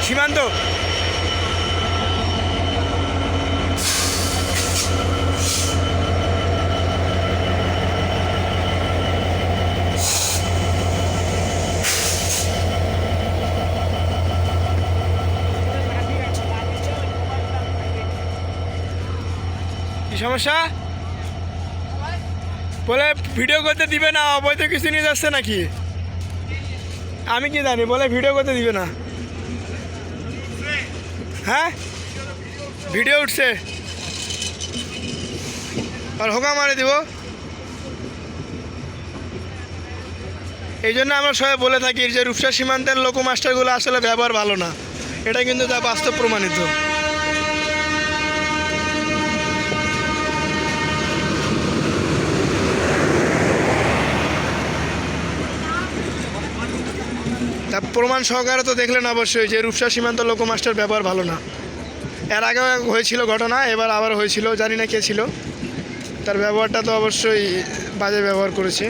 সীমান্ত কি সমস্যা? বলে ভিডিও করতে দিবে না, অবৈধ কিছু নিয়ে যাচ্ছে নাকি? আমি কি জানি, বলে ভিডিও করতে দিবে না। হ্যাঁ, ভিডিও উঠছে আর হোকা মারে দিব। এই জন্য আমরা সবাই বলে থাকি যে রূপসা সীমান্তের লোকো মাস্টারগুলো আসলে ব্যবহার ভালো না, এটা কিন্তু তা বাস্তব প্রমাণিত। তা প্রমাণ সহকারে তো দেখলেন অবশ্যই যে রূপসা সীমান্ত লোকো মাস্টার ব্যবহার ভালো না। এর আগে হয়েছিল ঘটনা, এবার আবার হয়েছিল, জানি না কে ছিল, তার ব্যবহারটা তো অবশ্যই বাজে ব্যবহার করেছে।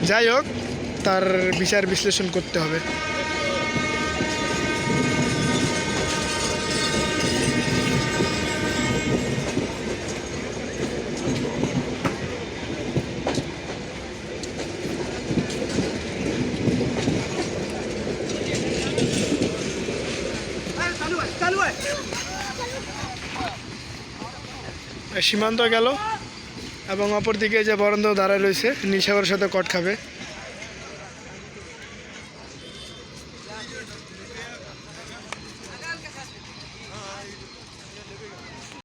যাই হোক, তার বিচার বিশ্লেষণ করতে হবে। সীমান্ত গেল এবং অপরদিকে যে বরেন্দ্র দাঁড়ায় রয়েছে নিশাগরের সাথে কট খাবে।